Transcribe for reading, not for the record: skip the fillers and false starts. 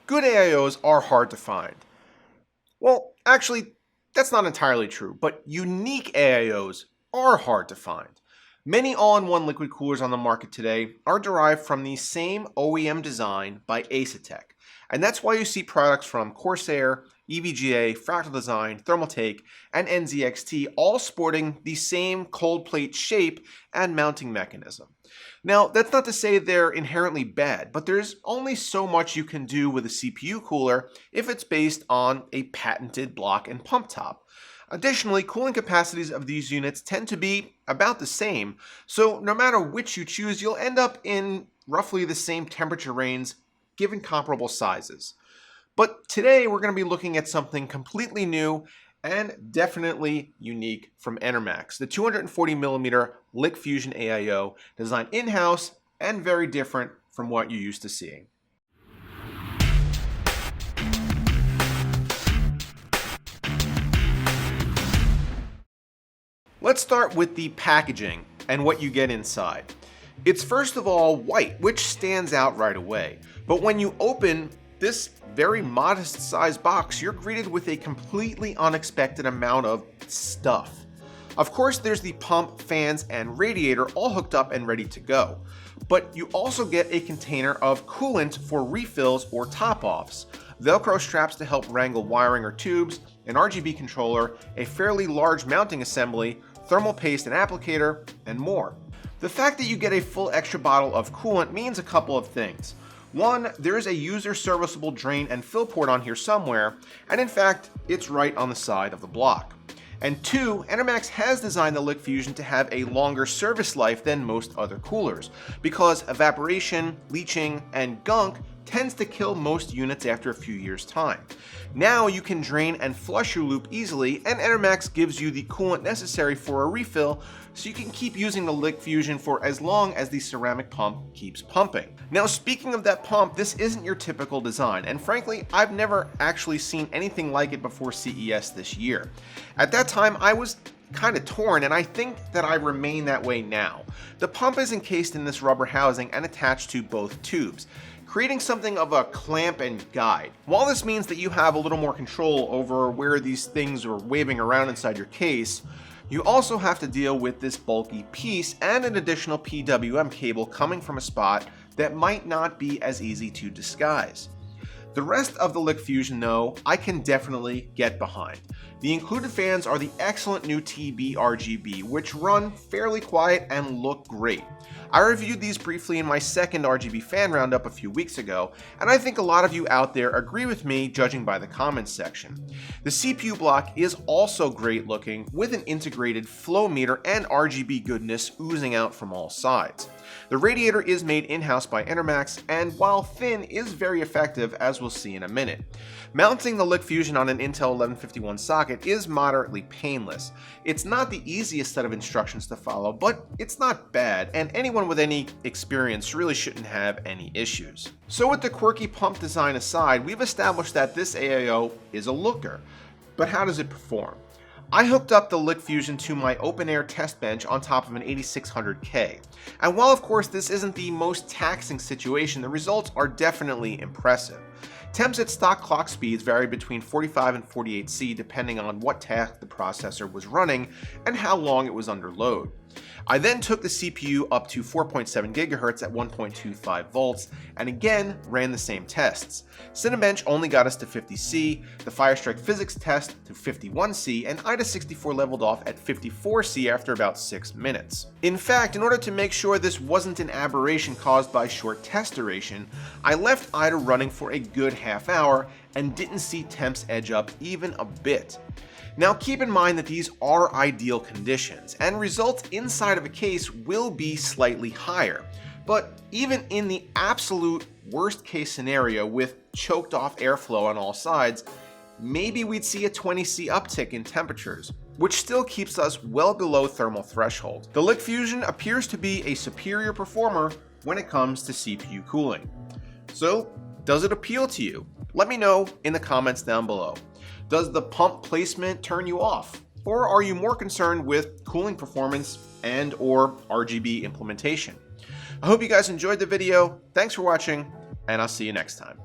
good AIOs are hard to find. Well, actually, that's not entirely true, but unique AIOs are hard to find. Many all-in-one liquid coolers on the market today are derived from the same OEM design by Asetek, and that's why you see products from Corsair, EVGA, Fractal Design, Thermaltake, and NZXT all sporting the same cold plate shape and mounting mechanism. Now, that's not to say they're inherently bad, but there's only so much you can do with a CPU cooler if it's based on a patented block and pump top. Additionally, cooling capacities of these units tend to be about the same, so no matter which you choose, you'll end up in roughly the same temperature range given comparable sizes. But today we're going to be looking at something completely new and definitely unique from Enermax, the 240mm LIQFusion AIO, designed in-house and very different from what you're used to seeing. Let's start with the packaging and what you get inside. It's first of all white, which stands out right away. But when you open this very modest sized box, you're greeted with a completely unexpected amount of stuff. Of course, there's the pump, fans, and radiator all hooked up and ready to go. But you also get a container of coolant for refills or top-offs, Velcro straps to help wrangle wiring or tubes, an RGB controller, a fairly large mounting assembly, thermal paste and applicator, and more. The fact that you get a full extra bottle of coolant means a couple of things. One, there is a user serviceable drain and fill port on here somewhere, and in fact, it's right on the side of the block. And two, Enermax has designed the LIQFusion to have a longer service life than most other coolers, because evaporation, leaching, and gunk tends to kill most units after a few years' time. Now you can drain and flush your loop easily, and Enermax gives you the coolant necessary for a refill, so you can keep using the LIQFusion for as long as the ceramic pump keeps pumping. Now, speaking of that pump, this isn't your typical design, and frankly, I've never actually seen anything like it before CES this year. At that time, I was kind of torn, and I think that I remain that way now. The pump is encased in this rubber housing and attached to both tubes, creating something of a clamp and guide. While this means that you have a little more control over where these things are waving around inside your case, you also have to deal with this bulky piece and an additional PWM cable coming from a spot that might not be as easy to disguise. The rest of the LIQFusion, though, I can definitely get behind. The included fans are the excellent new TB RGB, which run fairly quiet and look great. I reviewed these briefly in my second RGB fan roundup a few weeks ago, and I think a lot of you out there agree with me judging by the comments section. The CPU block is also great looking, with an integrated flow meter and RGB goodness oozing out from all sides. The radiator is made in-house by Enermax, and while thin, is very effective, as we'll see in a minute. Mounting the LIQFusion on an Intel 1151 socket is moderately painless. It's not the easiest set of instructions to follow, but it's not bad, and anyone with any experience really shouldn't have any issues. So with the quirky pump design aside, we've established that this AIO is a looker. But how does it perform? I hooked up the LIQFusion to my open-air test bench on top of an 8600K. And while of course this isn't the most taxing situation, the results are definitely impressive. Temps at stock clock speeds vary between 45 and 48 C depending on what task the processor was running and how long it was under load. I then took the CPU up to 4.7 GHz at 1.25 volts and again ran the same tests. Cinebench only got us to 50C, the Firestrike physics test to 51C, and IDA64 leveled off at 54C after about 6 minutes. In fact, in order to make sure this wasn't an aberration caused by short test duration, I left IDA running for a good half hour and didn't see temps edge up even a bit. Now keep in mind that these are ideal conditions, and results inside of a case will be slightly higher. But even in the absolute worst case scenario with choked off airflow on all sides, maybe we'd see a 20C uptick in temperatures, which still keeps us well below thermal threshold. The LIQFusion appears to be a superior performer when it comes to CPU cooling. So, does it appeal to you? Let me know in the comments down below. Does the pump placement turn you off? Or are you more concerned with cooling performance and or RGB implementation? I hope you guys enjoyed the video. Thanks for watching, and I'll see you next time.